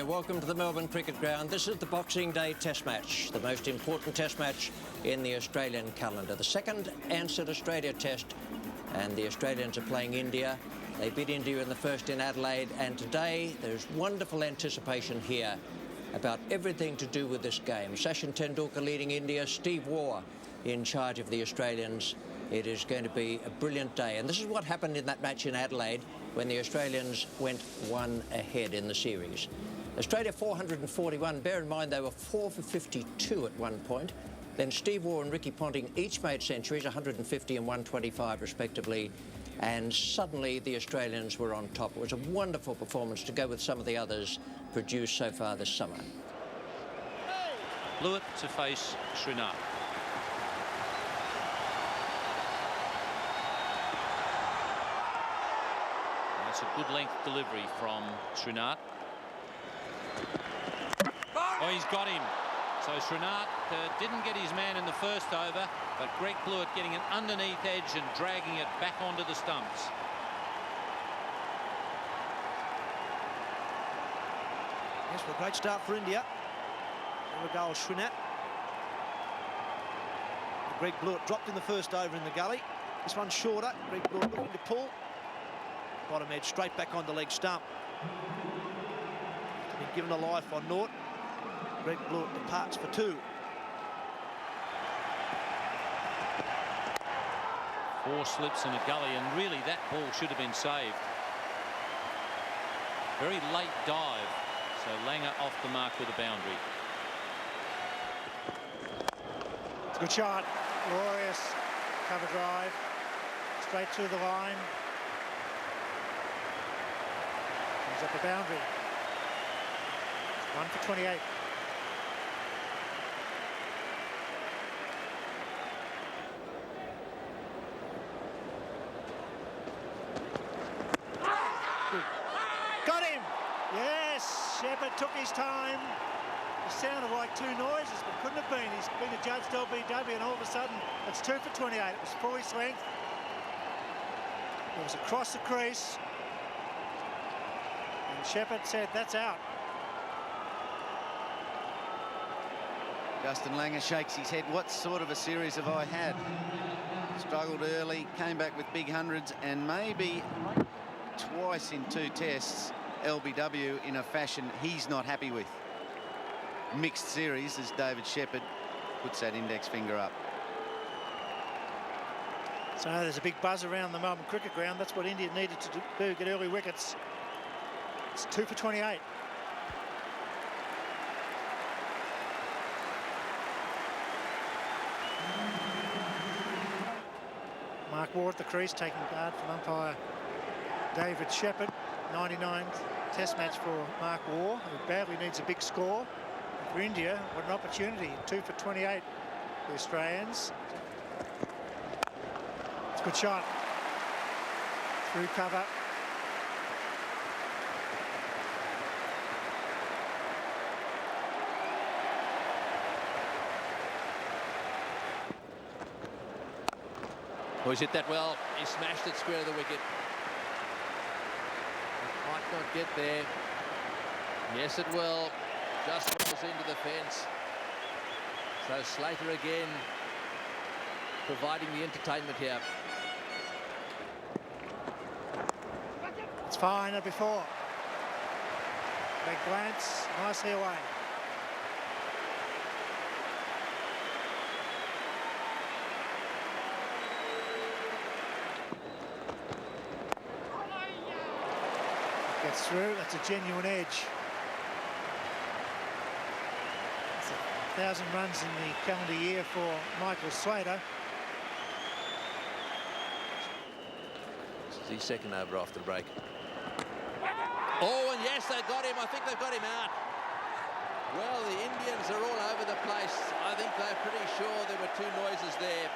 Welcome to the Melbourne Cricket Ground. This is the Boxing Day Test match, the most important Test match in the Australian calendar. The second Ansett Australia Test, and the Australians are playing India. They beat India in the first in Adelaide, and today there's wonderful anticipation here about everything to do with this game. Sachin Tendulkar leading India, Steve Waugh in charge of the Australians. It is going to be a brilliant day, and this is what happened in that match in Adelaide when the Australians went one ahead in the series. Australia 441, bear in mind they were 4 for 52 at one point. Then Steve Waugh and Ricky Ponting each made centuries, 150 and 125 respectively, and suddenly the Australians were on top. It was a wonderful performance to go with some of the others produced so far this summer. Blewett to face Srinath. That's a good length delivery from Srinath. Oh, he's got him. So Srinath didn't get his man in the first over, but Greg Blewett getting an underneath edge and dragging it back onto the stumps. Yes, well, a great start for India. There we go, Srinath. Greg Blewett dropped in the first over in the gully. This one's shorter. Greg Blewett looking to pull. Bottom edge straight back on the leg stump. Been given a life on naught. Greg Blewett departs for two. 4 slips in a gully, and really that ball should have been saved. Very late dive, so Langer off the mark with a boundary. It's a good shot. Glorious cover drive. Straight through the line. Comes up the boundary. 1 for 28. Got him! Yes, Shepherd took his time. It sounded like 2 noises, but couldn't have been. He's been adjudged LBW, and all of a sudden, it's 2 for 28. It was full his length. It was across the crease. And Shepherd said, that's out. Justin Langer shakes his head. What sort of a series have I had? Struggled early, came back with big hundreds, and maybe twice in 2 tests, LBW in a fashion he's not happy with. Mixed series as David Shepherd puts that index finger up. So there's a big buzz around the Melbourne Cricket Ground. That's what India needed to do, get early wickets. It's 2 for 28. Mark Waugh at the crease, taking guard from umpire David Shepherd. 99th test match for Mark Waugh, who badly needs a big score. For India, what an opportunity. 2 for 28, the Australians. It's a good shot. Through cover. Oh, he's hit that well. He smashed it square of the wicket. Might not get there. Yes, it will. Just falls into the fence. So Slater again providing the entertainment here. It's fine as before. Big glance, nicely away. Gets through, that's a genuine edge. It's 1,000 runs in the calendar year for Michael Slater. This is his second over after the break. Oh, and yes, they got him. I think they've got him out. Well, the Indians are all over the place. I think they're pretty sure there were 2 noises there.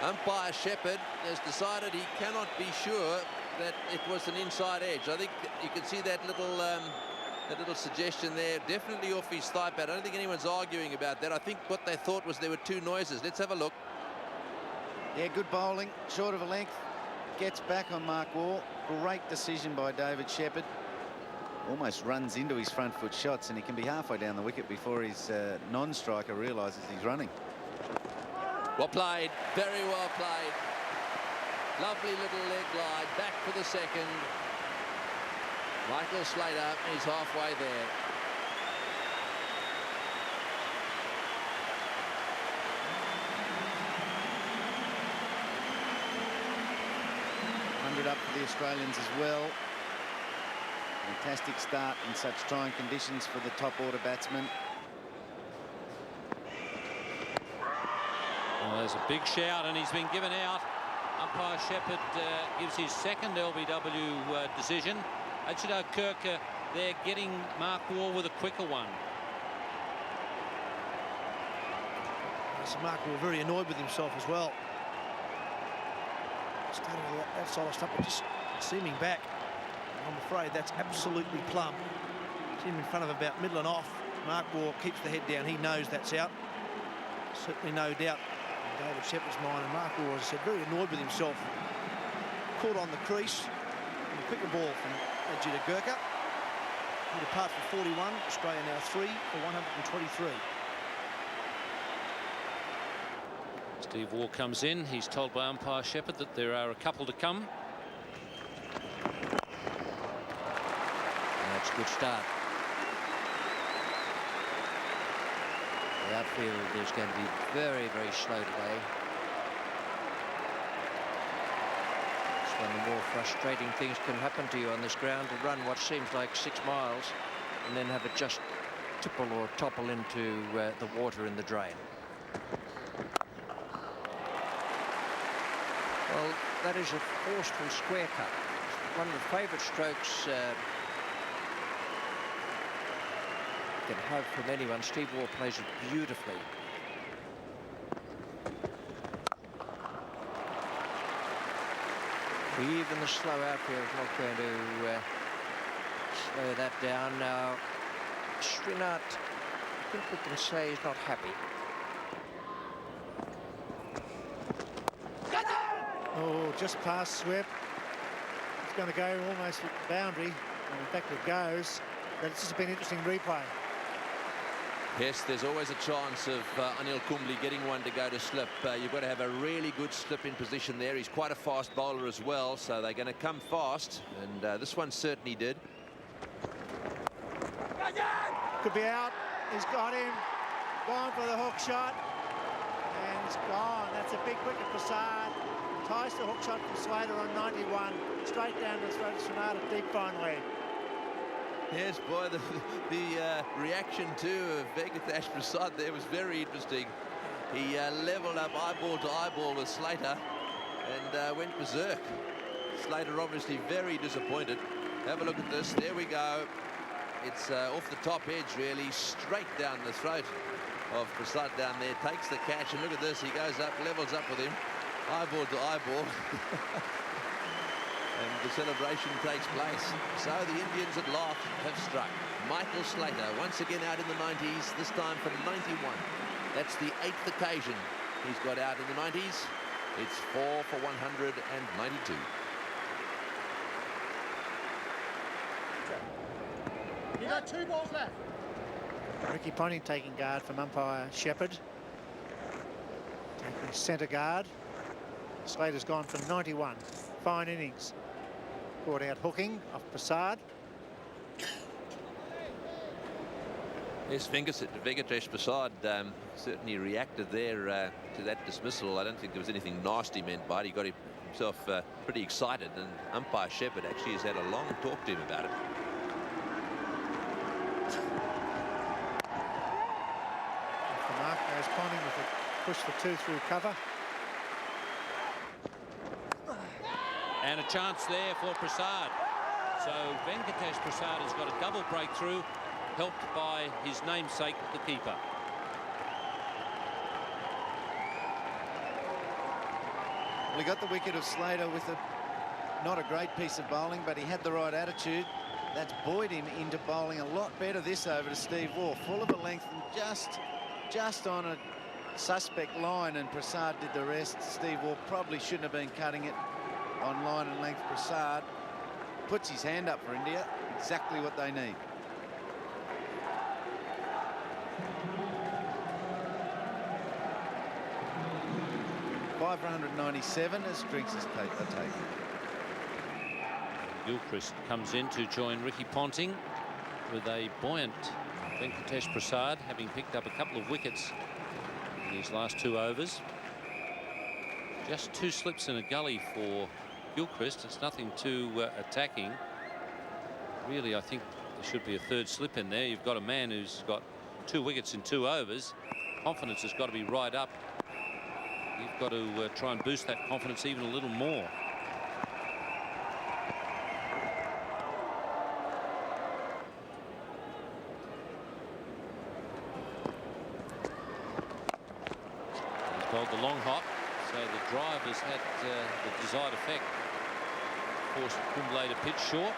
Umpire Shepherd has decided he cannot be sure that it was an inside edge. I think you can see that little suggestion there, definitely off his thigh pad. I don't think anyone's arguing about that. I think what they thought was there were 2 noises. Let's have a look. Yeah, good bowling, short of a length. Gets back on Mark Waugh. Great decision by David Shepherd. almost runs into his front foot shots, and he can be halfway down the wicket before his non-striker realises he's running. Well played, very well played. Lovely little leg glide, back for the second. Michael Slater is halfway there. Up for the Australians as well. Fantastic start in such trying conditions for the top order batsmen. Well, there's a big shout and he's been given out. Umpire Shepherd gives his second LBW decision. Ajit Kirker there getting Mark Waugh with a quicker one. So Mark Waugh very annoyed with himself as well. Starting with that side of stuff, but just seaming back. I'm afraid that's absolutely plumb. Seam in front of about middle and off. Mark Waugh keeps the head down. He knows that's out. Certainly no doubt in David Shepherd's mind. And Mark Waugh, as I said, very annoyed with himself. Caught on the crease. And a quicker ball from Ajit Gurkha. He departs for 41. Australia now 3 for 123. Steve Waugh comes in. He's told by umpire Shepherd that there are a couple to come. That's a good start. The outfield is going to be very, very slow today. It's one of the more frustrating things can happen to you on this ground, to run what seems like 6 miles and then have it just tipple or topple into the water in the drain. Well, that is a forceful square cut. One of the favourite strokes can have from anyone. Steve Waugh plays it beautifully. Even the slow outfield is not going to slow that down. Now, Srinath, I think we can say he's not happy. Oh, just past Sweep. It's going to go almost with the boundary. And in fact, it goes. But it's just been an interesting replay. Yes, there's always a chance of Anil Kumble getting one to go to slip. You've got to have a really good slip in position there. He's quite a fast bowler as well, so they're going to come fast. And this one certainly did. Could be out. He's got him. Gone for the hook shot. And he's gone. That's a big wicket for Prasad. Ties the hook shot from Slater on 91. Straight down the throat of Srinath, deep fine leg. Yes, boy, the reaction too of Venkatesh Prasad there was very interesting. He levelled up eyeball to eyeball with Slater and went berserk. Slater obviously very disappointed. Have a look at this. There we go. It's off the top edge, really, straight down the throat of Prasad down there. Takes the catch, and look at this. He goes up, levels up with him, eyeball to eyeball. And the celebration takes place. So the Indians at last have struck. Michael Slater once again out in the 90s, this time for 91. That's the 8th occasion he's got out in the 90s. It's 4 for 192. You got 2 balls left. Ricky Ponting taking guard from umpire Shepherd. Taking centre guard. Slater's gone for 91. Fine innings. Brought out hooking off Prasad. Yes, Venkatesh Prasad certainly reacted there to that dismissal. I don't think there was anything nasty meant by it. He got himself pretty excited, and umpire Shepherd actually has had a long talk to him about it. Off the mark goes Ponting with a push for 2 through cover. And a chance there for Prasad. So Venkatesh Prasad has got a double breakthrough, helped by his namesake, the keeper. Well, he got the wicket of Slater with not a great piece of bowling, but he had the right attitude. That's buoyed him into bowling a lot better this over to Steve Waugh. Full of a length and just on a suspect line, and Prasad did the rest. Steve Waugh probably shouldn't have been cutting it on line and length. Prasad puts his hand up for India. Exactly what they need. $5 for 197 as drinks is taken. Gilchrist comes in to join Ricky Ponting with a buoyant Venkatesh Prasad, having picked up a couple of wickets in his last 2 overs. Just 2 slips in a gully for Gilchrist. It's nothing too attacking. Really, I think there should be a 3rd slip in there. You've got a man who's got 2 wickets in 2 overs. Confidence has got to be right up. You've got to try and boost that confidence even a little more. He's bowled the long hop, so the drive has had the desired effect. Forced Kumble to pitch short.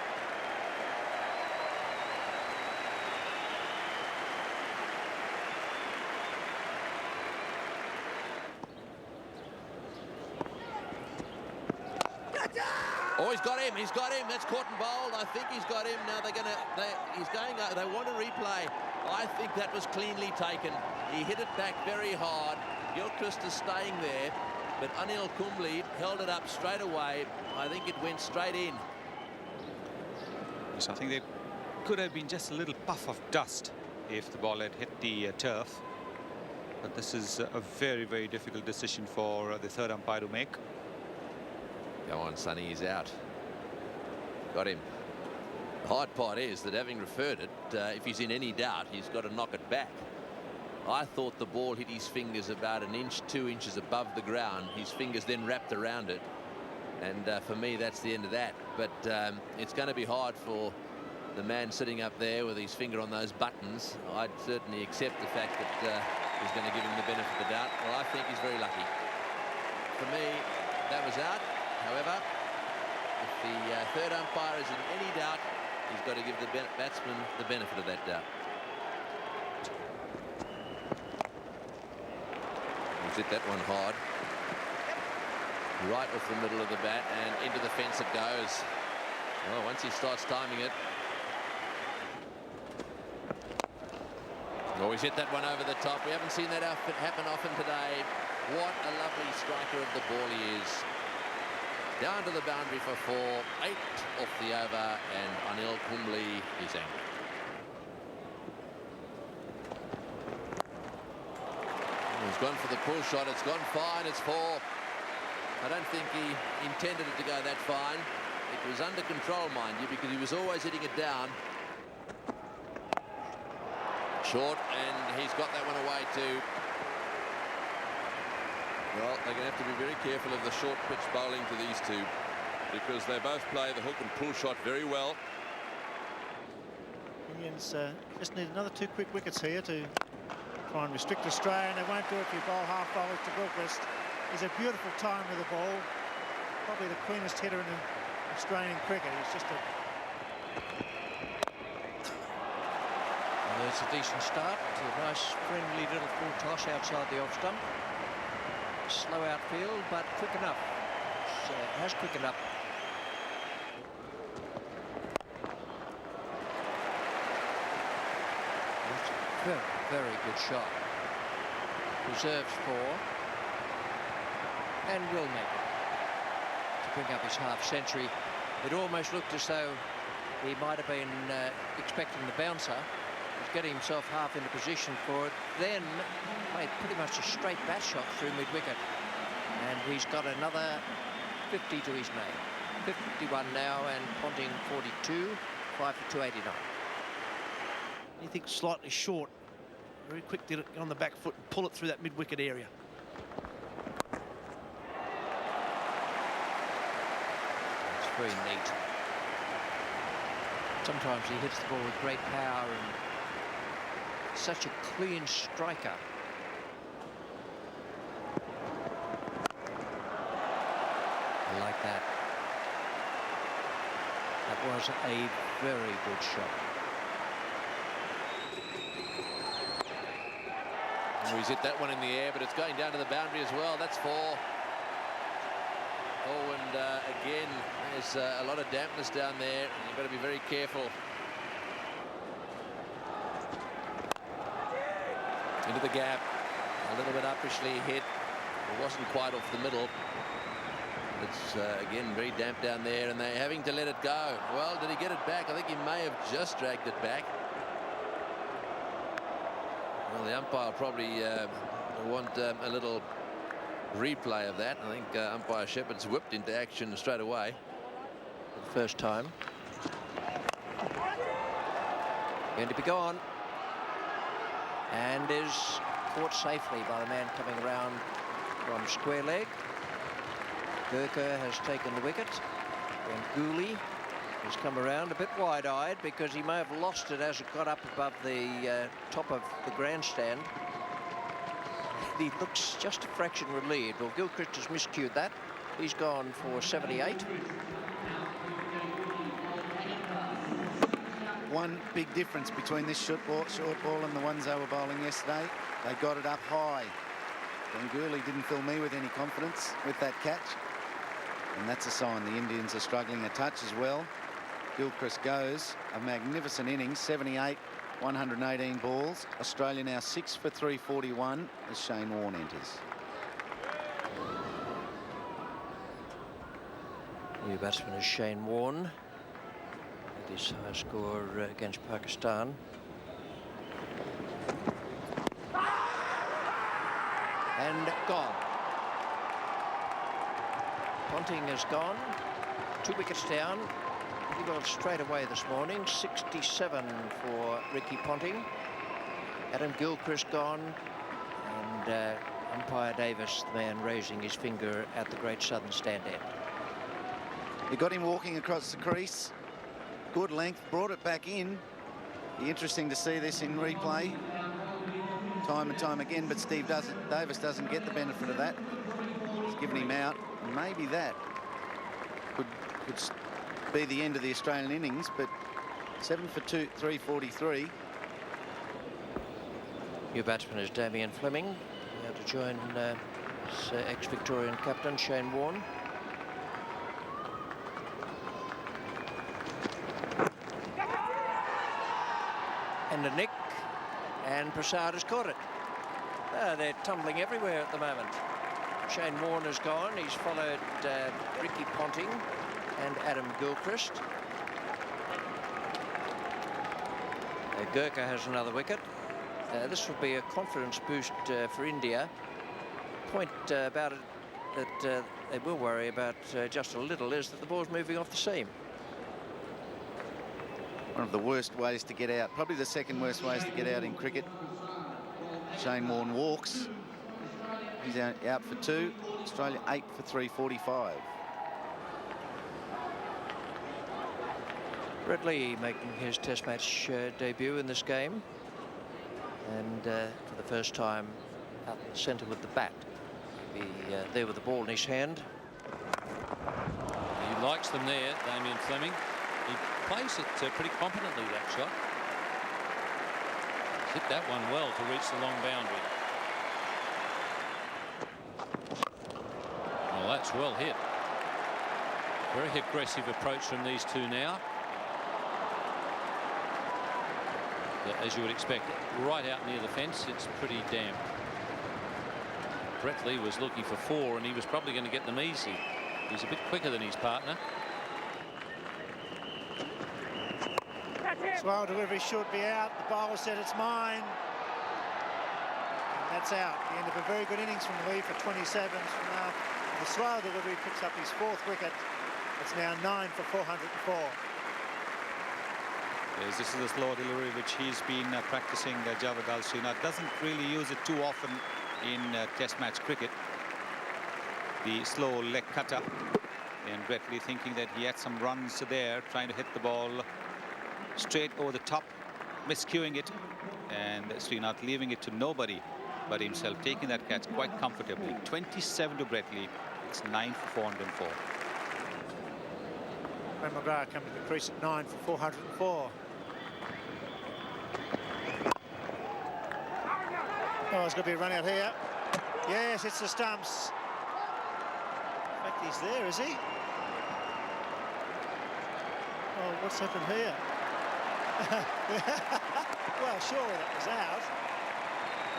Oh, he's got him. He's got him. That's caught and bowled. I think he's got him. Now he's going. They want to replay. I think that was cleanly taken. He hit it back very hard. Gilchrist is staying there, but Anil Kumble held it up straight away. I think it went straight in. Yes, I think there could have been just a little puff of dust if the ball had hit the turf. But this is a very, very difficult decision for the 3rd umpire to make. Go on, Sonny, he's out. Got him. The hard part is that having referred it, if he's in any doubt, he's got to knock it back. I thought the ball hit his fingers about 1 inch, 2 inches above the ground. His fingers then wrapped around it. And for me, that's the end of that. But it's going to be hard for the man sitting up there with his finger on those buttons. I'd certainly accept the fact that he's going to give him the benefit of the doubt. Well, I think he's very lucky. For me, that was out. However, if the 3rd umpire is in any doubt, he's got to give the batsman the benefit of that doubt. He's hit that one hard. Right off the middle of the bat and into the fence it goes. Well, once he starts timing it. Oh, he's hit that one over the top. We haven't seen that happen often today. What a lovely striker of the ball he is. Down to the boundary for 4, 8 off the over, and Anil Kumble is angry. He's gone for the pull shot. It's gone fine. It's 4. I don't think he intended it to go that fine. It was under control, mind you, because he was always hitting it down. Short, and he's got that one away too. Well, they're going to have to be very careful of the short pitch bowling to these two, because they both play the hook and pull shot very well. Indians just need another 2 quick wickets here to try and restrict Australia, and they won't do it if you bowl half bowlers to Gilchrist. He's a beautiful time with the ball. Probably the cleanest hitter in Australian cricket. He's just a... Well, there's a decent start. A nice friendly little full toss outside the off stump. Slow outfield, but quick enough. Has quickened up. Very, very good shot. Reserves 4. And will make it to bring up his half-century. It almost looked as though he might have been expecting the bouncer. He's getting himself half into position for it. Then played pretty much a straight bat shot through mid-wicket. And he's got another 50 to his name. 51 now, and Ponting 42, 5 for 289. You think slightly short. Very quick to get on the back foot and pull it through that mid-wicket area. It's very neat. Sometimes he hits the ball with great power, and such a clean striker. I like that. That was a very good shot. He's hit that one in the air, but it's going down to the boundary as well. That's 4. Oh, and again, there's a lot of dampness down there. You've got to be very careful. Into the gap, a little bit uppishly hit. It wasn't quite off the middle. It's again very damp down there, and they're having to let it go. Well, did he get it back? I think he may have just dragged it back. Well, the umpire probably want a little replay of that. I think umpire Shepherd's whipped into action straight away For the first time. Going to be gone. And is caught safely by the man coming around from square leg. Gurkha has taken the wicket. And Gooley has come around a bit wide-eyed because he may have lost it as it got up above the top of the grandstand. He looks just a fraction relieved. Well, Gilchrist has miscued that. He's gone for 78. One big difference between this short ball and the ones they were bowling yesterday. They got it up high. Ganguly didn't fill me with any confidence with that catch. And that's a sign the Indians are struggling a touch as well. Gilchrist goes a magnificent innings, 78, 118 balls. Australia now 6 for 341 as Shane Warne enters. New batsman is Shane Warne with his high score against Pakistan. And gone. Ponting is gone. 2 wickets down. He got straight away this morning. 67 for Ricky Ponting. Adam Gilchrist gone. And umpire Davis, the man raising his finger at the Great Southern Stand end. You got him walking across the crease. Good length, brought it back in. Be interesting to see this in replay. Time and time again, but Davis doesn't get the benefit of that. He's given him out. Maybe that could be the end of the Australian innings, but 7 for 343. New batsman is Damien Fleming, here to join his ex-Victorian captain Shane Warne. And a nick, and Prasad has caught it. They're tumbling everywhere at the moment. Shane Warne has gone. He's followed Ricky Ponting and Adam Gilchrist. Gurkha has another wicket. This will be a confidence boost for India. Point about it that they will worry about just a little is that the ball's moving off the seam. One of the worst ways to get out, probably the second worst ways to get out in cricket. Shane Warne walks. He's out for 2. Australia 8 for 345. Brett Lee making his Test match debut in this game, and for the first time out in the centre with the bat. He'll be there with the ball in his hand. He likes them there, Damien Fleming. He plays it pretty competently, that shot. Hit that one well to reach the long boundary. Well, that's well hit. Very aggressive approach from these two now. But as you would expect, right out near the fence, it's pretty damp. Brett Lee was looking for 4, and he was probably going to get them easy. He's a bit quicker than his partner. Slow delivery should be out. The bowler said it's mine. And that's out. The end of a very good innings from Lee for 27. So now the slow delivery picks up his 4th wicket. It's now 9 for 404. Yes, this is the slow delivery which he's been practicing. Javed Al-Srinath doesn't really use it too often in Test match cricket. The slow leg cutter, and Brett Lee thinking that he had some runs there, trying to hit the ball straight over the top, miscuing it, and Srinath leaving it to nobody but himself, taking that catch quite comfortably. 27 to Brett Lee. It's 9 for 404. Graham McGrath coming to the crease at 9 for 404. Oh, it's going to be a run out here. Yes, it's the stumps. In fact, he's there, is he? Oh, what's happened here? Well, surely that was out.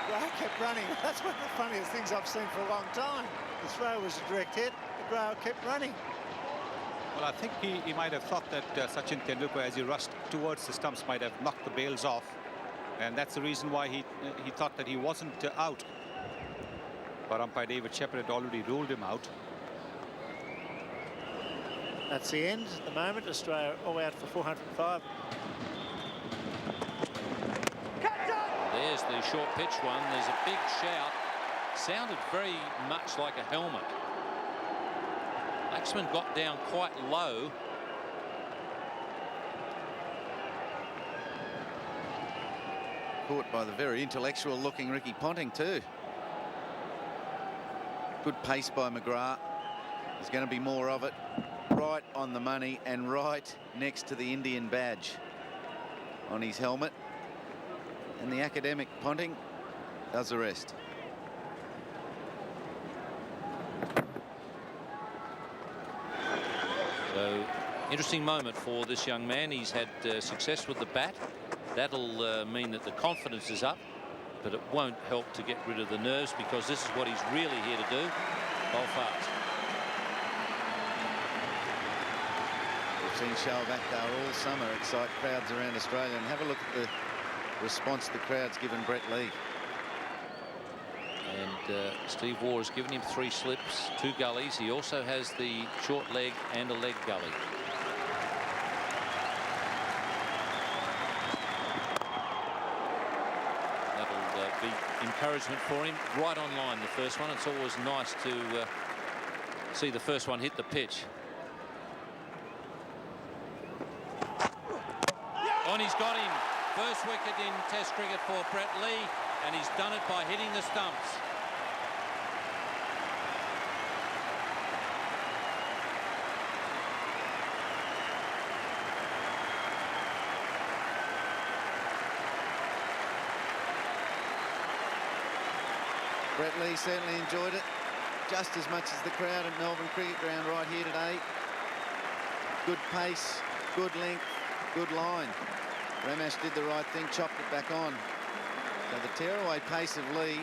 McGrath kept running. That's one of the funniest things I've seen for a long time. The throw was a direct hit. McGrath kept running. Well, I think he might have thought that Sachin Tendulkar, as he rushed towards the stumps, might have knocked the bails off. And that's the reason why he thought that he wasn't out. But umpire David Shepherd had already ruled him out. That's the end at the moment. Australia all out for 405. There's the short pitch one. There's a big shout. Sounded very much like a helmet. Laxman got down quite low. Caught by the very intellectual looking Ricky Ponting too. Good pace by McGrath. There's going to be more of it. Right on the money and right next to the Indian badge on his helmet. And the academic Ponting does the rest. So, interesting moment for this young man. He's had success with the bat. That'll mean that the confidence is up, but it won't help to get rid of the nerves, because this is what he's really here to do: bowl fast. We've seen Shoaib Akhtar all summer excite crowds around Australia, and have a look at the response the crowd's given Brett Lee. And Steve Waugh has given him 3 slips, 2 gullies. He also has the short leg and a leg gully. That'll be encouragement for him. Right on line, the first one. It's always nice to see the first one hit the pitch. And he's got him. First wicket in Test cricket for Brett Lee, and he's done it by hitting the stumps. Brett Lee certainly enjoyed it just as much as the crowd at Melbourne Cricket Ground right here today. Good pace, good length, good line. Ramesh did the right thing, chopped it back on. So the tearaway pace of Lee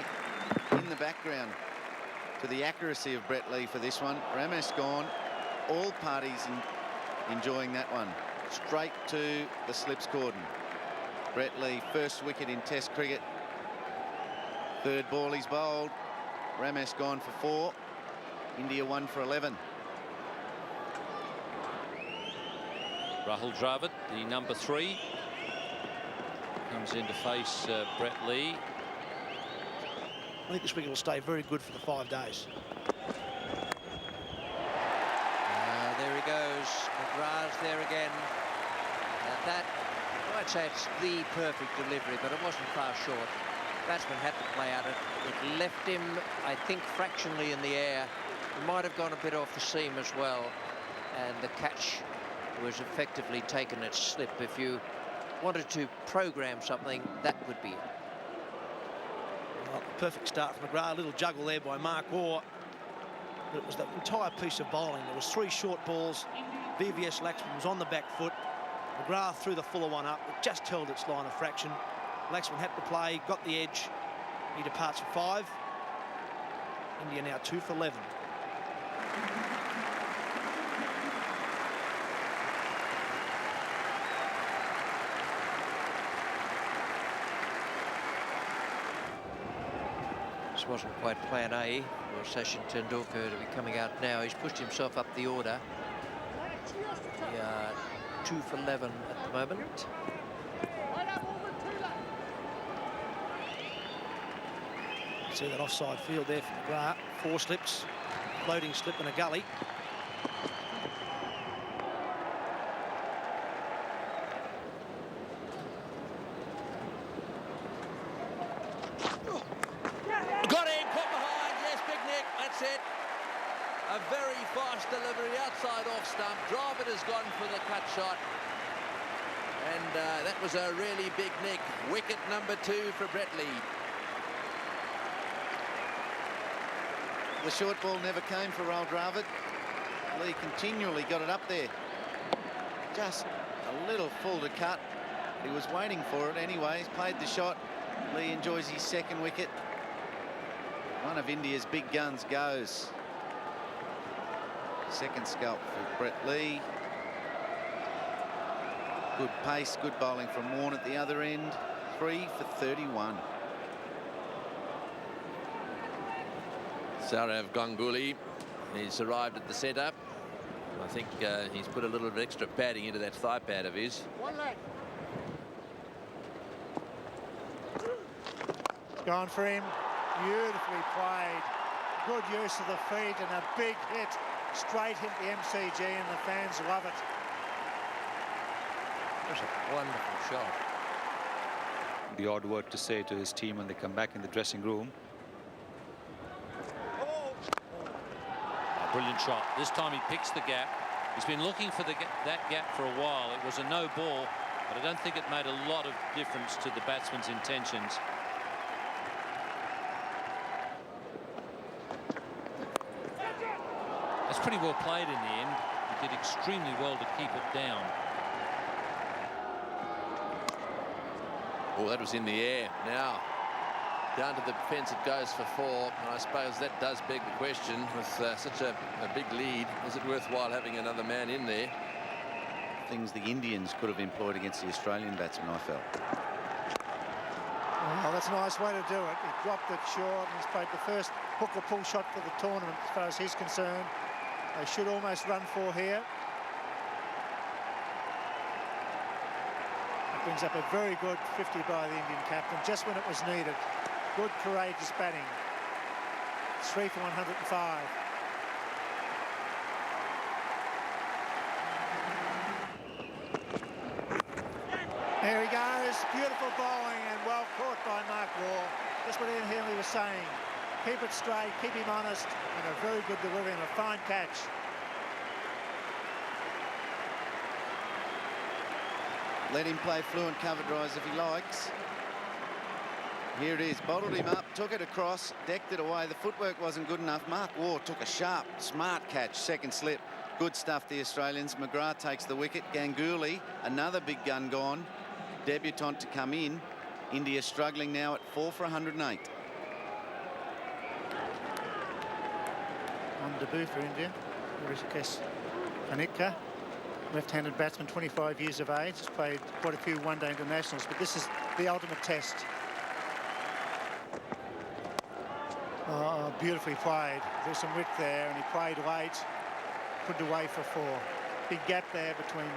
in the background to the accuracy of Brett Lee for this one. Ramesh gone, all parties enjoying that one. Straight to the slips cordon. Brett Lee, first wicket in Test cricket. Third ball he's bowled. Ramesh gone for 4. India 1 for 11. Rahul Dravid, the number 3, comes in to face Brett Lee. I think this wicket will stay very good for the 5 days. There he goes. McGrath's there again. That, I'd say it's the perfect delivery, but it wasn't far short. Batsman had to play at it. It left him, I think, fractionally in the air. He might have gone a bit off the seam as well, and the catch was effectively taken at slip. If you wanted to program something, that would be it. Well, perfect start from McGrath. A little juggle there by Mark Waugh. But it was that entire piece of bowling. There was 3 short balls. VVS Laxman was on the back foot. McGrath threw the fuller one up. It just held its line of fraction. Laxman had to play, got the edge. He departs for 5. India now 2 for 11. This wasn't quite plan A for Sachin Tendulkar to be coming out now. He's pushed himself up the order. We are 2 for 11 at the moment. See that offside field there for McGrath. 4 slips, floating slip and a gully. Got him, caught behind, yes, Big Nick, that's it. A very fast delivery outside off stump. Dravid has gone for the cut shot. And that was a really big nick. Wicket number 2 for Brett Lee. The short ball never came for Rahul Dravid. Lee continually got it up there. Just a little full to cut. He was waiting for it anyway. He's played the shot. Lee enjoys his second wicket. One of India's big guns goes. Second scalp for Brett Lee. Good pace, good bowling from Warne at the other end. 3 for 31. Sourav Ganguly, he's arrived at the setup. I think he's put a little bit extra padding into that thigh pad of his. One leg. Gone for him. Beautifully played. Good use of the feet and a big hit straight hit the MCG, and the fans love it. That's a wonderful shot. The odd word to say to his team when they come back in the dressing room. A brilliant shot. This time he picks the gap. He's been looking for that gap for a while. It was a no ball, but I don't think it made a lot of difference to the batsman's intentions. That's pretty well played in the end. He did extremely well to keep it down. Oh, that was in the air. Now, down to the fence it goes for 4. And I suppose that does beg the question, with such a big lead, is it worthwhile having another man in there? Things the Indians could have employed against the Australian batsmen, I felt. Well, that's a nice way to do it. He dropped it short, and he's played the first hook or pull shot for the tournament as far as he's concerned. They should almost run 4 here. That brings up a very good 50 by the Indian captain, just when it was needed. Good, courageous batting. 3 for 105. There he goes. Beautiful bowling and well caught by Mark Waugh. Just what Ian Healy was saying. Keep it straight, keep him honest, and a very good delivery and a fine catch. Let him play fluent cover drives if he likes. Here it is, bottled him up, took it across, decked it away. The footwork wasn't good enough. Mark Waugh took a sharp, smart catch, second slip. Good stuff, the Australians. McGrath takes the wicket. Ganguly, another big gun gone. Debutant to come in. India struggling now at 4 for 108. On debut for India, Hrishikesh Kanitka, left-handed batsman, 25 years of age, has played quite a few one-day internationals, but this is the ultimate test. Oh, beautifully played. There's some width there, and he played late, put it away for 4. Big gap there between.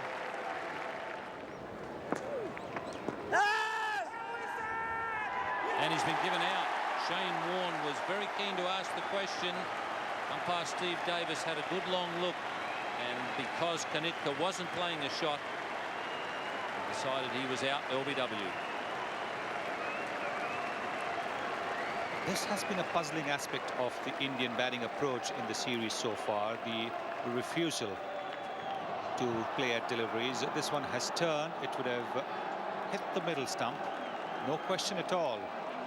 And he's been given out. Shane Warne was very keen to ask the question. Umpire Steve Davis had a good long look, and because Kanitka wasn't playing a shot, he decided he was out. LBW. This has been a puzzling aspect of the Indian batting approach in the series so far. The refusal to play at deliveries. This one has turned. It would have hit the middle stump. No question at all.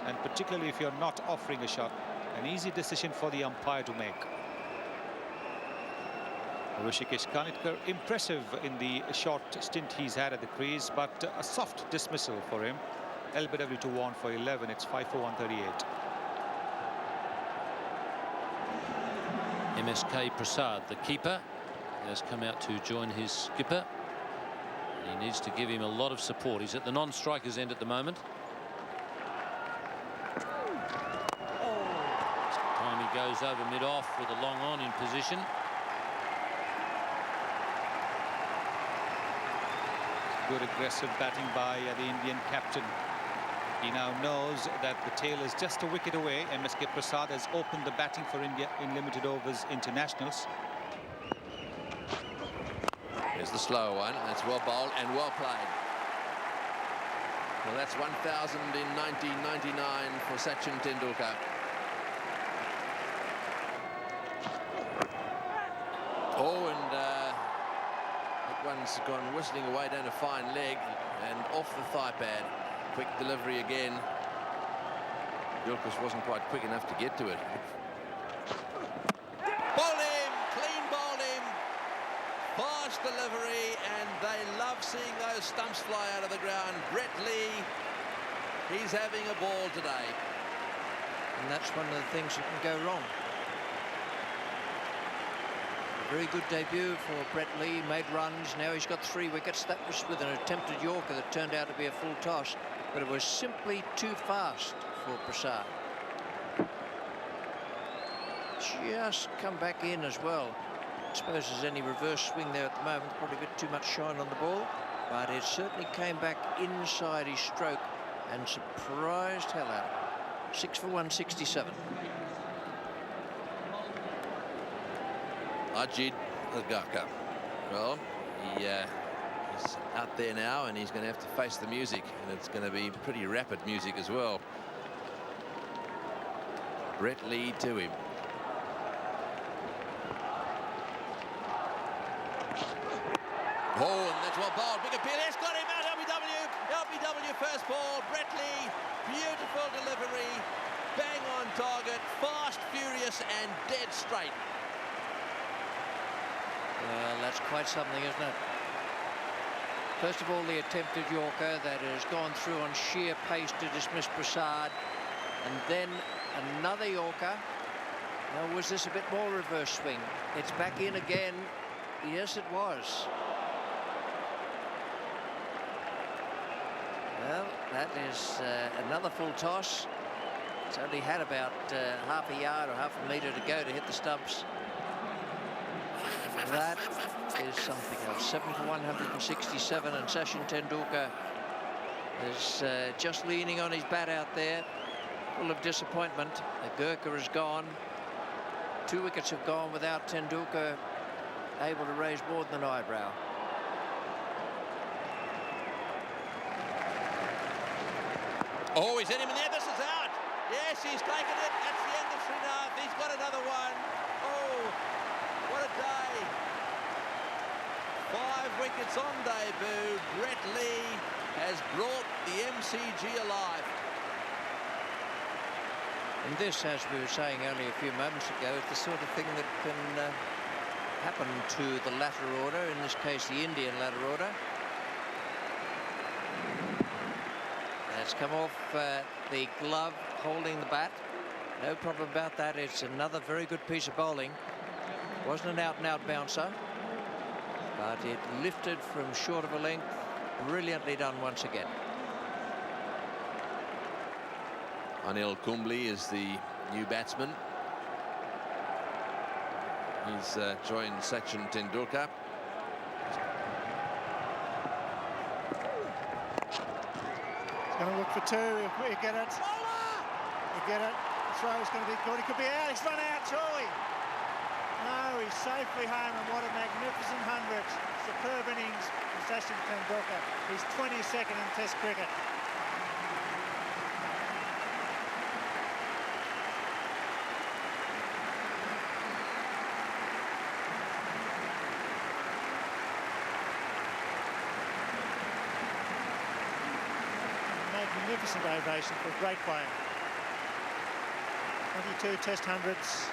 And particularly if you're not offering a shot, an easy decision for the umpire to make. Hrishikesh Kanitka, impressive in the short stint he's had at the crease, but a soft dismissal for him. LBW to Warne for 11. It's 5 for 138. MSK Prasad, the keeper, has come out to join his skipper. He needs to give him a lot of support. He's at the non-strikers end at the moment. Time he goes over mid-off with a long on in position. Good aggressive batting by the Indian captain. He now knows that the tail is just a wicket away. MSK Prasad has opened the batting for India in limited overs internationals. There's the slow one. That's well bowled and well played. Well, that's 1,000 in 1999 for Sachin Tendulkar. Oh, and that one's gone whistling away down a fine leg and off the thigh pad. Quick delivery again. Gilchrist wasn't quite quick enough to get to it. Bowled him! Clean bowled him! delivery, and they love seeing those stumps fly out of the ground. Brett Lee, he's having a ball today. And that's one of the things that can go wrong. Very good debut for Brett Lee, made runs. Now he's got 3 wickets. That was with an attempted Yorker that turned out to be a full toss, but it was simply too fast for Prasad. Just come back in as well. I suppose there's any reverse swing there at the moment, probably a bit too much shine on the ball, but it certainly came back inside his stroke and surprised hell out of him. 6 for 167. Ajit Agarkar. Well, he's out there now, and he's going to have to face the music, and it's going to be pretty rapid music as well. Brett Lee to him. Oh, and that's well bowled. Big appeal. Yes, got him out. LBW first ball. Brett Lee, beautiful delivery, bang on target, fast, furious, and dead straight. Well, that's quite something, isn't it? First of all, the attempted Yorker that has gone through on sheer pace to dismiss Prasad, and then another Yorker. Now, was this a bit more reverse swing? It's back in again. Yes, it was. Well, that is another full toss. It's only had about half a yard or half a metre to go to hit the stumps. That is something else. 7 for 167, and Sachin Tendulkar is just leaning on his bat out there, full of disappointment. Agarkar is gone. 2 wickets have gone without Tendulkar able to raise more than an eyebrow. Oh, he's hit him in there. This is out. Yes, he's taken it. That's the end of Srinath. He's got another one. Oh, what a day. 5 wickets on debut. Brett Lee has brought the MCG alive. And this, as we were saying only a few moments ago, is the sort of thing that can happen to the latter order, in this case the Indian latter order. It's come off the glove holding the bat. No problem about that. It's another very good piece of bowling. Wasn't an out-and-out bouncer, but it lifted from short of a length. Brilliantly done once again. Anil Kumble is the new batsman. He's joined Sachin Tendulkar. Going to look for 2 if we get it. You get it. The throw is going to be good. He could be out. He's run out, surely. No, he's safely home, and what a magnificent 100. Superb innings from Sachin Tendulkar. He's 22nd in Test cricket. Magnificent ovation for a great player. 22 Test hundreds.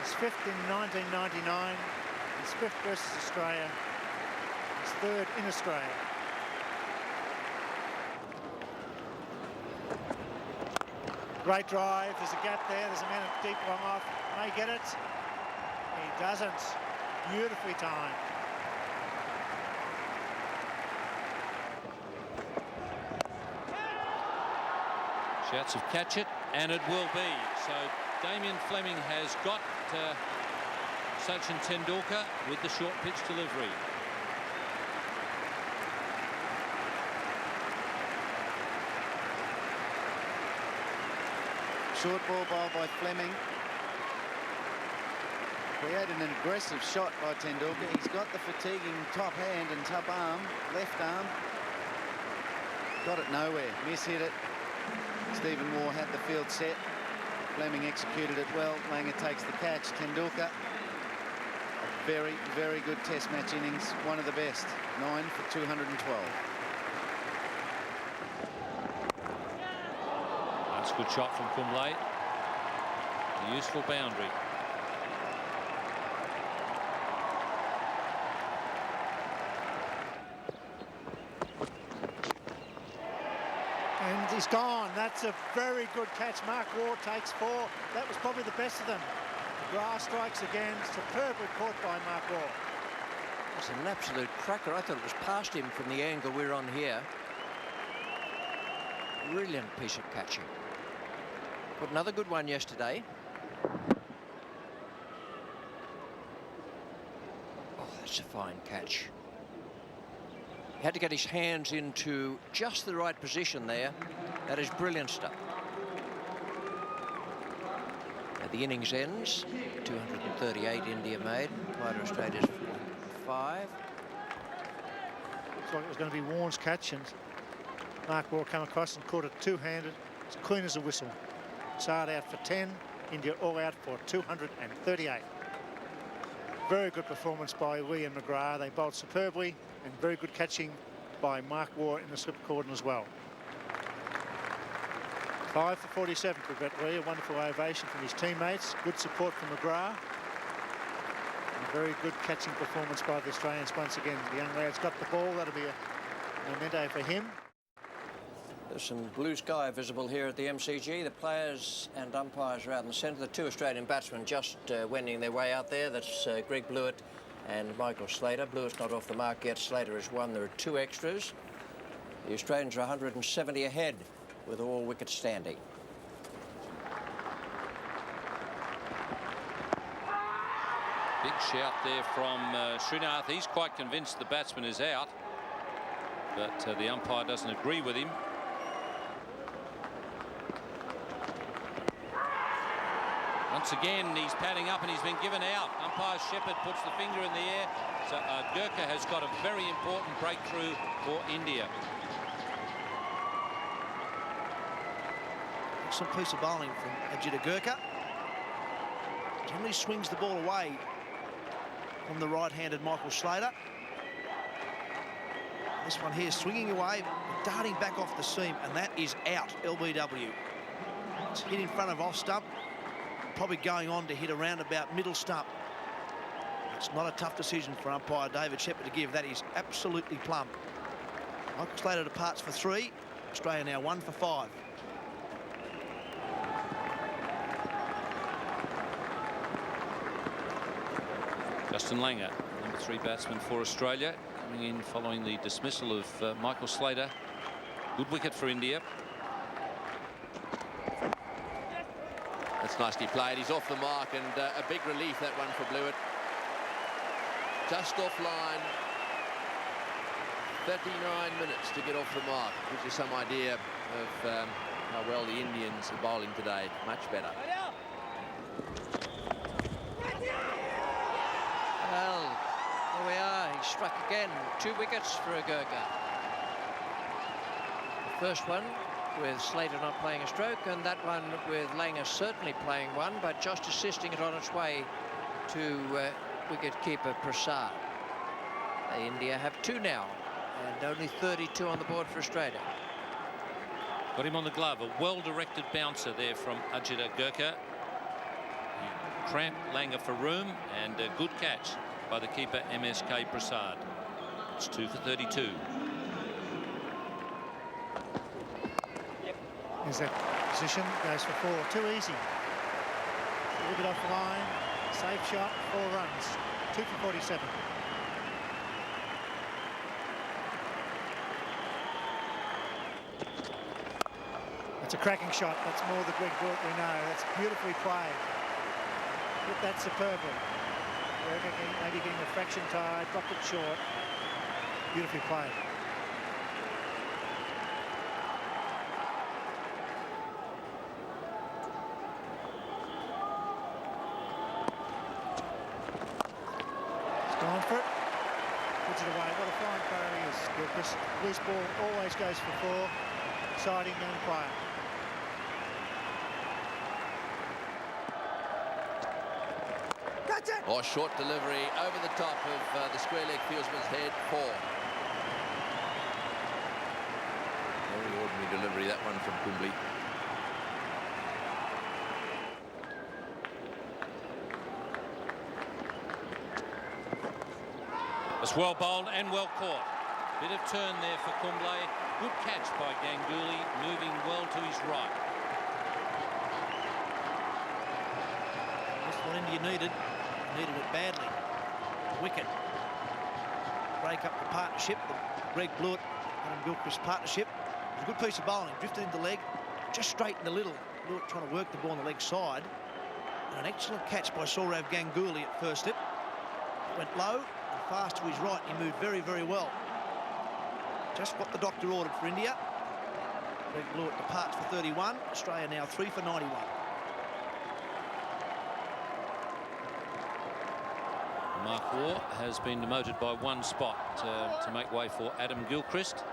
His 5th in 1999. His 5th versus Australia. His 3rd in Australia. Great drive. There's a gap there. There's a man deep long off. May get it. He doesn't. Beautifully timed. Shouts of catch it, and it will be. So Damien Fleming has got Sachin Tendulkar with the short pitch delivery. Short ball bowled by Fleming. Created an aggressive shot by Tendulkar. He's got the fatiguing top hand and top arm, left arm. Got it nowhere, mishit it. Stephen Moore had the field set. Fleming executed it well. Langer takes the catch. Tendulkar, a very, very good Test match innings. One of the best. 9 for 212. That's a good shot from Kumble. A useful boundary. And he's gone. That's a very good catch. Mark Waugh takes 4. That was probably the best of them. McGrath strikes again. Superbly caught by Mark Waugh. It's an absolute cracker. I thought it was past him from the angle we're on here. Brilliant piece of catching. Got another good one yesterday. Oh, that's a fine catch. He had to get his hands into just the right position there. That is brilliant stuff. At the innings ends, 238 India made, applied to Australia's 405. Looks like it was going to be Warren's catch, and Mark Waugh come across and caught it two-handed. It's clean as a whistle. Prasad out for 10, India all out for 238. Very good performance by Lee and McGrath. They bowled superbly, and very good catching by Mark Waugh in the slip cordon as well. 5 for 47 to Brett Lee. A wonderful ovation from his teammates. Good support from McGrath. And a very good catching performance by the Australians once again. The young lad's got the ball. That'll be a memento for him. There's some blue sky visible here at the MCG. The players and umpires are out in the centre. The 2 Australian batsmen just wending their way out there. That's Greg Blewett and Michael Slater. Blewett's not off the mark yet. Slater has won. There are 2 extras. The Australians are 170 ahead with all wickets standing. Big shout there from Srinath. He's quite convinced the batsman is out, but the umpire doesn't agree with him. Once again, he's padding up and he's been given out. Umpire Shepherd puts the finger in the air. So Gurkha has got a very important breakthrough for India. Excellent piece of bowling from Ajita Gurkha. Generally swings the ball away from the right-handed Michael Slater. This one here swinging away, darting back off the seam, and that is out, LBW. It's hit in front of off stump, probably going on to hit around about middle stump. It's not a tough decision for umpire David Shepherd to give. That is absolutely plumb. Michael Slater departs for 3. Australia now 1 for 5. Justin Langer, number 3 batsman for Australia, coming in following the dismissal of Michael Slater. Good wicket for India. That's nicely played. He's off the mark, and a big relief, that one for Blewett. Just offline. 39 minutes to get off the mark. Gives you some idea of how well the Indians are bowling today. Much better. Well, there we are. He struck again. 2 wickets for Gurkha. The first one with Slater not playing a stroke, and that one with Langer certainly playing one, but just assisting it on its way to wicket-keeper Prasad. India have 2 now, and only 32 on the board for Australia. Got him on the glove. A well-directed bouncer there from Ajita Gurkha. He cramped Langer for room, and a good catch by the keeper MSK Prasad. It's 2 for 32. There's that position, goes for 4. Too easy. A little bit off the line. Safe shot, 4 runs. 2 for 47. That's a cracking shot. That's more the Greg Blewett we know. That's beautifully played. Hit that superbly. Maybe getting a fraction tied, dropped it short. Beautifully played. Gone for it. Puts it away. What a fine player he is, Gilchrist. Loose ball always goes for 4. Exciting young player. Oh, short delivery over the top of the square leg fieldsman's head. 4. Very ordinary delivery, that one from Kumble. It's well bowled and well caught. Bit of turn there for Kumble. Good catch by Ganguly, moving well to his right. That's what India needed. Needed it badly. Wicket. Break up the partnership, the Greg Blewett, Adam Gilchrist partnership. It was a good piece of bowling. Drifted into leg, just straightened a little. Blewett trying to work the ball on the leg side. And an excellent catch by Sourav Ganguly at first hit. Went low and fast to his right. He moved very, very well. Just what the doctor ordered for India. Greg Blewett departs for 31. Australia now 3 for 91. Mark Waugh has been demoted by 1 spot to make way for Adam Gilchrist.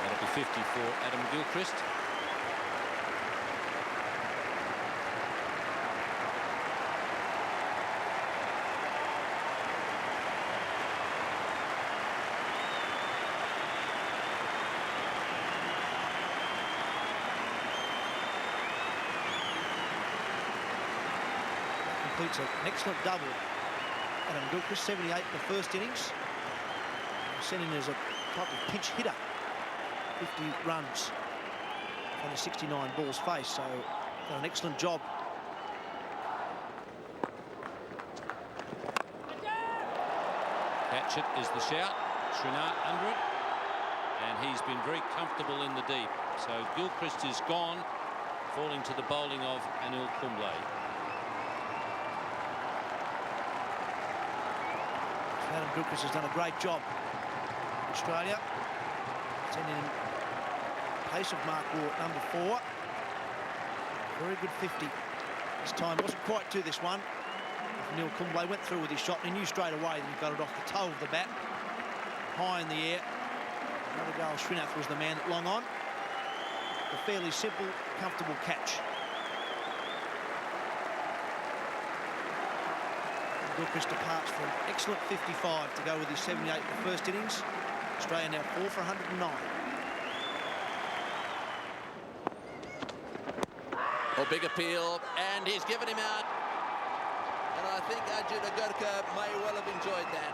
That'll be 50 for Adam Gilchrist. Completes an excellent double. Adam Gilchrist, 78 in the first innings. Sent in as a type of pinch hitter. 50 runs on the 69 balls faced, so done an excellent job. Catch it is the shout. Srinath under it. And he's been very comfortable in the deep. So Gilchrist is gone, falling to the bowling of Anil Kumble. Adam Gilchrist has done a great job. Australia sending in place of Mark Waugh at number 4. Very good 50. This time wasn't quite to this one. Anil Kumble went through with his shot and he knew straight away that he got it off the toe of the bat. High in the air. Navadal Srinath was the man that long on. A fairly simple, comfortable catch. Gilchrist departs for an excellent 55 to go with his 78 in the first innings. Australia now 4 for 109. Oh, big appeal, and he's given him out. And I think Arjun Agarkar may well have enjoyed that.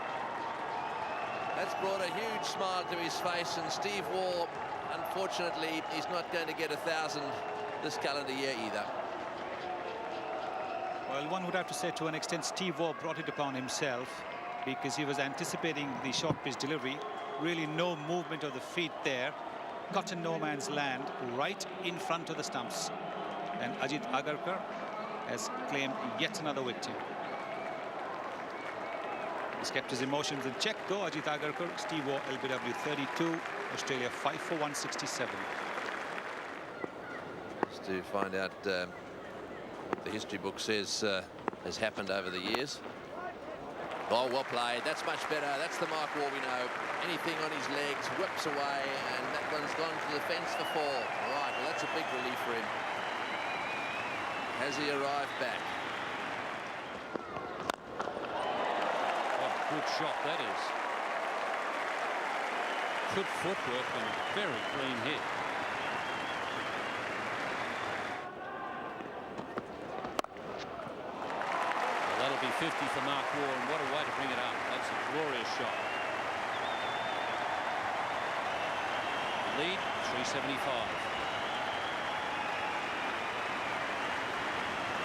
That's brought a huge smile to his face, and Steve Waugh, unfortunately, he's not going to get 1,000 this calendar year either. Well, one would have to say to an extent Steve Waugh brought it upon himself because he was anticipating the short pitch delivery. Really no movement of the feet there. Caught in no man's land right in front of the stumps. And Ajit Agarkar has claimed yet another victory. He's kept his emotions in check though. Ajit Agarkar, Steve Waugh, LBW 32, Australia 5 for 167. Just to find out what the history book says has happened over the years. Oh, well played. That's much better. That's the Mark Waugh we know. Anything on his legs, whips away, and that one's gone to the fence for 4. All right, well, that's a big relief for him. Has he arrived back? What a good shot that is. Good footwork and very clean hit. Well, that'll be 50 for Mark Waugh, and what a way to bring it up. That's a glorious shot. Lead 375.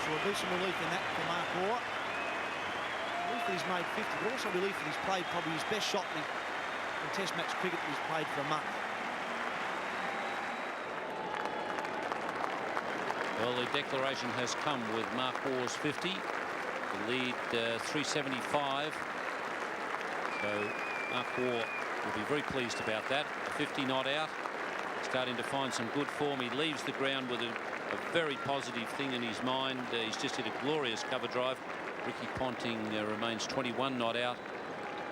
So a decent relief in that for Mark Waugh. Relief that he's made 50, but also relief that he's played probably his best shot in Test match cricket that he's played for a month. Well, the declaration has come with Mark Waugh's 50. The lead 375. So Mark Waugh will be very pleased about that. 50 not out. Starting to find some good form. He leaves the ground with a very positive thing in his mind. He's just hit a glorious cover drive. Ricky Ponting remains 21 not out.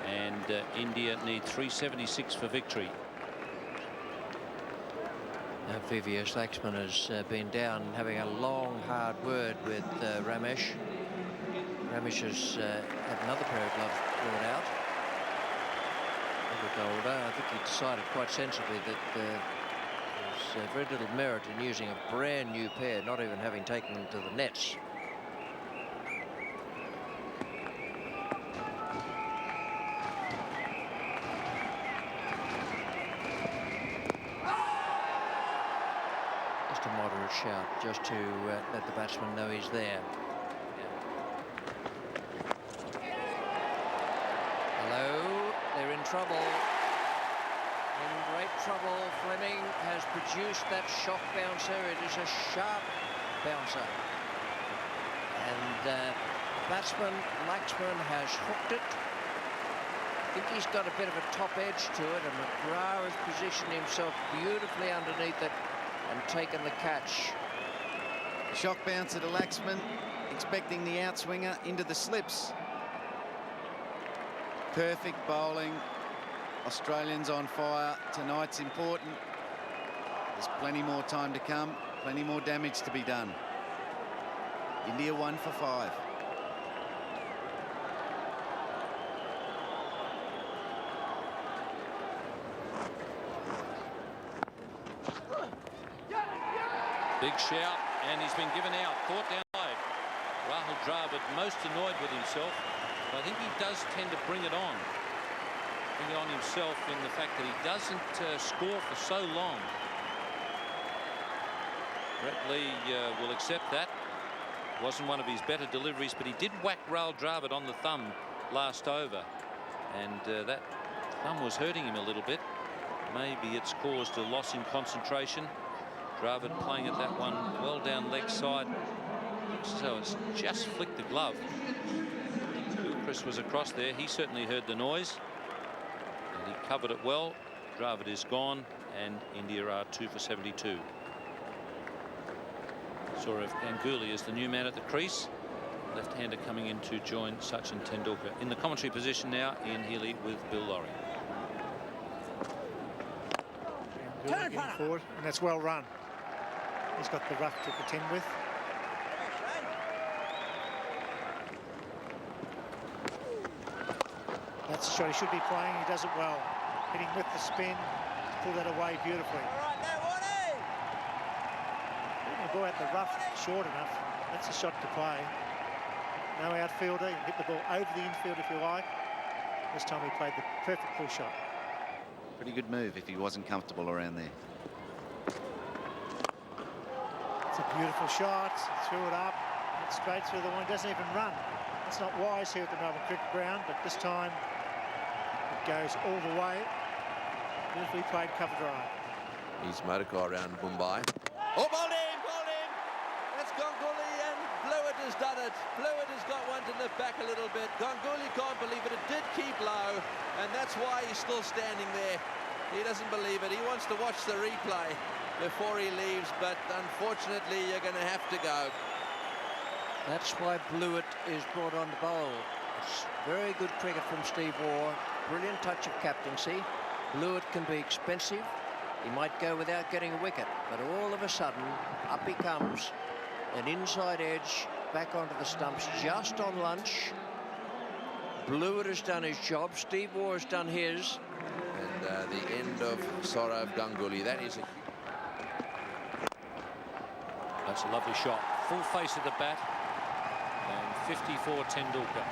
And India need 376 for victory. VVS Laxman has been down having a long, hard word with Ramesh. Ramesh has had another pair of gloves brought out. Older. I think he decided quite sensibly that there's very little merit in using a brand new pair, not even having taken them to the nets a shout just to let the batsman know he's there. Hello, they're in trouble. In great trouble. Fleming has produced that shock bouncer. It is a sharp bouncer. And batsman Laxman has hooked it. I think he's got a bit of a top edge to it, and McGrath has positioned himself beautifully underneath it and taken the catch. Shock bouncer to Laxman, expecting the outswinger into the slips. Perfect bowling. Australians on fire. Tonight's important. There's plenty more time to come, plenty more damage to be done. India 1 for 5. Big shout, and he's been given out. Caught down wide. Rahul Dravid most annoyed with himself, but I think he does tend to bring it on. Bring it on himself in the fact that he doesn't score for so long. Brett Lee will accept that. Wasn't one of his better deliveries, but he did whack Rahul Dravid on the thumb last over, and that thumb was hurting him a little bit. Maybe it's caused a loss in concentration. Dravid playing at that one well down leg side, so it's just flicked the glove. Chris was across there. He certainly heard the noise, and he covered it well. Dravid is gone, and India are 2 for 72. Sourav Ganguly is the new man at the crease. Left-hander coming in to join Sachin Tendulkar. In the commentary position now, Ian Healy with Bill Laurie. Getting forward, and that's well run. He's got the rough to contend with. That's the shot he should be playing. He does it well. Hitting with the spin to pull that away beautifully. Hitting the ball at the rough short enough. That's a shot to play. No outfielder. You can hit the ball over the infield if you like. This time he played the perfect pull shot. Pretty good move if he wasn't comfortable around there. It's a beautiful shot. He threw it up. It's straight through the one. Doesn't even run. It's not wise here at the Melbourne Cricket Ground, but this time it goes all the way. Beautifully played cover drive. He's motor car around Mumbai. Oh, bowled in, bowled in. That's Ganguly, and Blewett has done it. Blewett has got one to nip back a little bit. Ganguly can't believe it. It did keep low, and that's why he's still standing there. He doesn't believe it. He wants to watch the replay before he leaves, but unfortunately you're going to have to go. That's why Blewett is brought on to bowl. It's very good cricket from Steve Waugh. Brilliant touch of captaincy. Blewett can be expensive. He might go without getting a wicket, but all of a sudden up he comes. An inside edge back onto the stumps just on lunch. Blewett has done his job. Steve Waugh has done his. And the end of Sourav Ganguly. That is a... That's a lovely shot. Full face of the bat. And 54 Tendulkar.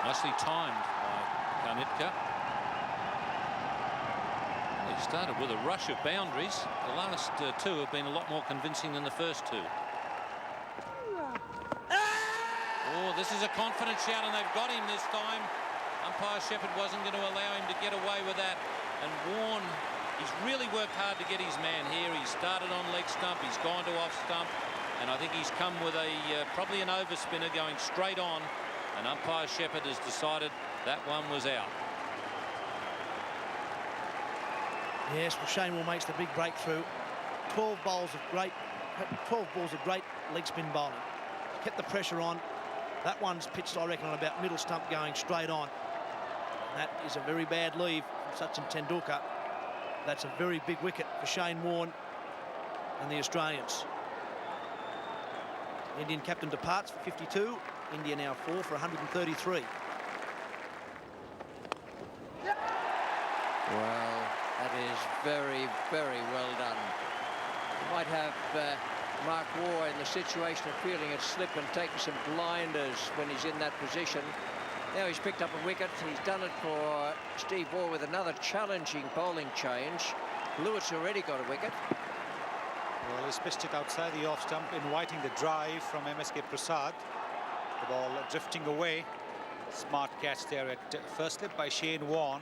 Nicely timed by Karnitka. He started with a rush of boundaries. The last two have been a lot more convincing than the first two. Oh, this is a confident shout, and they've got him this time. Umpire Shepherd wasn't going to allow him to get away with that. And Warne, he's really worked hard to get his man here. He started on leg stump, he's gone to off stump, and I think he's come with a probably an overspinner going straight on. And umpire Shepherd has decided that one was out. Yes, well, Shane Warne makes the big breakthrough. 12 balls of great leg spin bowling. Kept the pressure on. That one's pitched, I reckon, on about middle stump going straight on. That is a very bad leave from Sachin Tendulkar. That's a very big wicket for Shane Warne and the Australians. Indian captain departs for 52. India now 4 for 133. Well, that is very, very well done. You might have Mark Waugh in the situation of feeling it slip and taking some blinders when he's in that position. Now he's picked up a wicket. He's done it for Steve Waugh with another challenging bowling change. Lewett's already got a wicket. Well, he's pitched it outside the off stump, inviting the drive from MSK Prasad. The ball drifting away. Smart catch there at first slip by Shane Warne.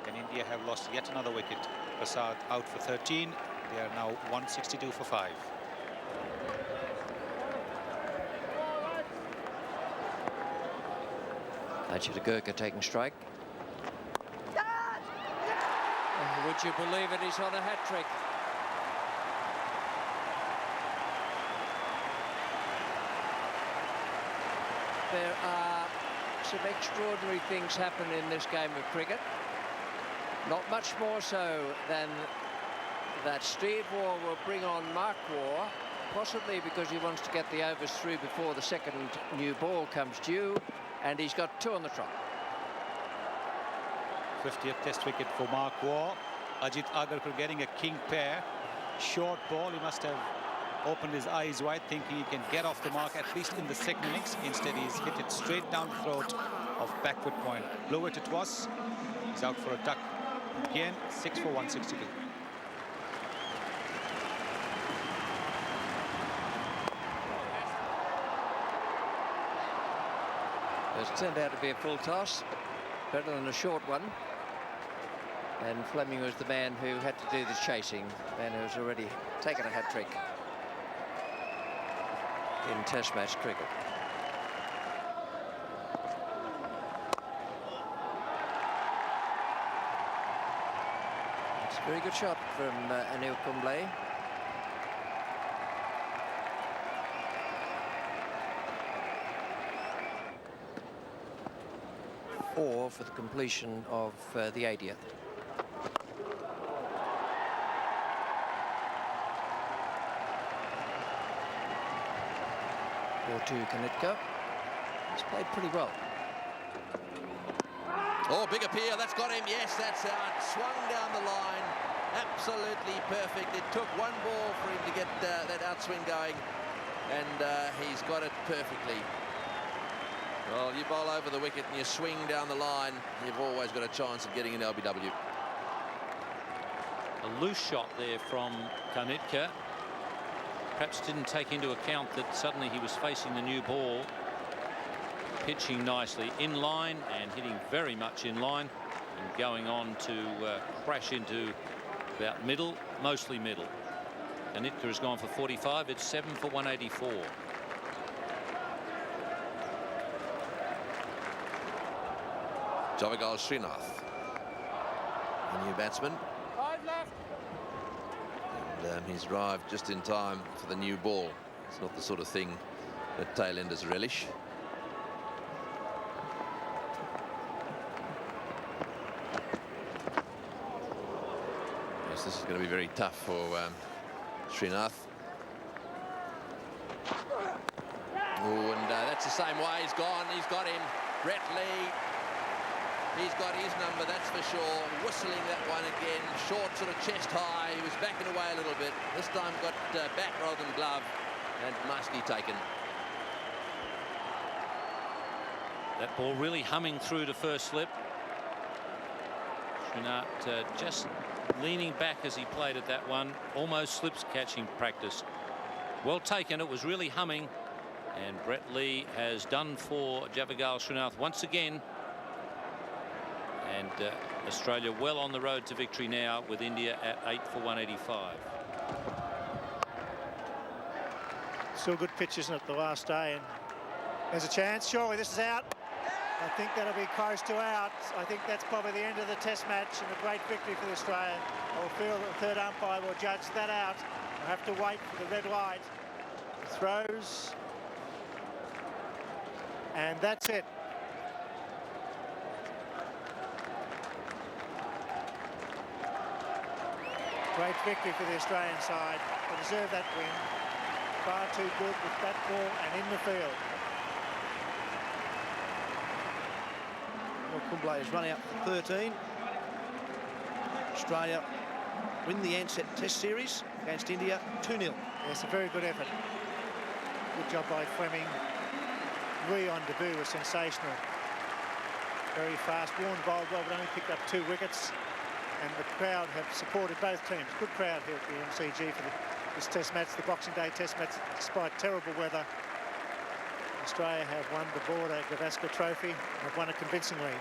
And India have lost yet another wicket. Prasad out for 13. They are now 162 for 5. Ajit Gurkha taking strike. Would you believe it? He's on a hat-trick. There are some extraordinary things happen in this game of cricket. Not much more so than that Steve Waugh will bring on Mark Waugh, possibly because he wants to get the overs through before the second new ball comes due, and he's got 2 on the trot. 50th test wicket for Mark Waugh. Ajit Agarkar getting a king pair. Short ball. He must have opened his eyes wide, thinking he can get off the mark at least in the second innings. Instead, he's hit it straight down the throat of backward point. Blewett it was. He's out for a duck. Again, 6 for 162. It's turned out to be a full toss, better than a short one. And Fleming was the man who had to do the chasing, the man who has already taken a hat-trick in Test match cricket. It's a very good shot from Anil Kumble. Or for the completion of the 80th. Or to Kanitka. He's played pretty well. Oh, big appeal. That's got him. Yes, that's out. Swung down the line. Absolutely perfect. It took 1 ball for him to get that outswing going. And he's got it perfectly. Well, you bowl over the wicket and you swing down the line, you've always got a chance of getting an LBW. A loose shot there from Kanitka. Perhaps didn't take into account that suddenly he was facing the new ball. Pitching nicely in line and hitting very much in line and going on to crash into about middle, mostly middle. Kanitka has gone for 45. It's 7 for 184. Javagal Srinath, the new batsman. 5 left. And he's arrived just in time for the new ball. It's not the sort of thing that tailenders relish. Yes, this is going to be very tough for Srinath. Oh, and that's the same way. He's gone. He's got him. Brett Lee. He's got his number, that's for sure. Whistling that one again. Short, sort of chest high. He was backing away a little bit. This time got back rather than glove. And nicely taken. That ball really humming through to first slip. Srinath just leaning back as he played at that one. Almost slips catching practice. Well taken. It was really humming. And Brett Lee has done for Javagal Srinath once again. And Australia well on the road to victory now with India at 8 for 185. Still good pitch, isn't it, the last day? And there's a chance. Surely this is out. I think that'll be close to out. I think that's probably the end of the Test match and a great victory for the Australian. I'll feel that the third umpire will judge that out. I'll have to wait for the red light. Throws. And that's it. Great victory for the Australian side. They deserve that win. Far too good with that ball and in the field. Well, Kumble is running up for 13. Australia win the Ansett Test Series against India 2-0. Yeah, it's a very good effort. Good job by Fleming. Rui on debut was sensational. Very fast. Warren bowled well, but only picked up 2 wickets. And the crowd have supported both teams. Good crowd here at the MCG for this Test match, the Boxing Day Test match, despite terrible weather. Australia have won the Border Gavaskar Trophy and have won it convincingly.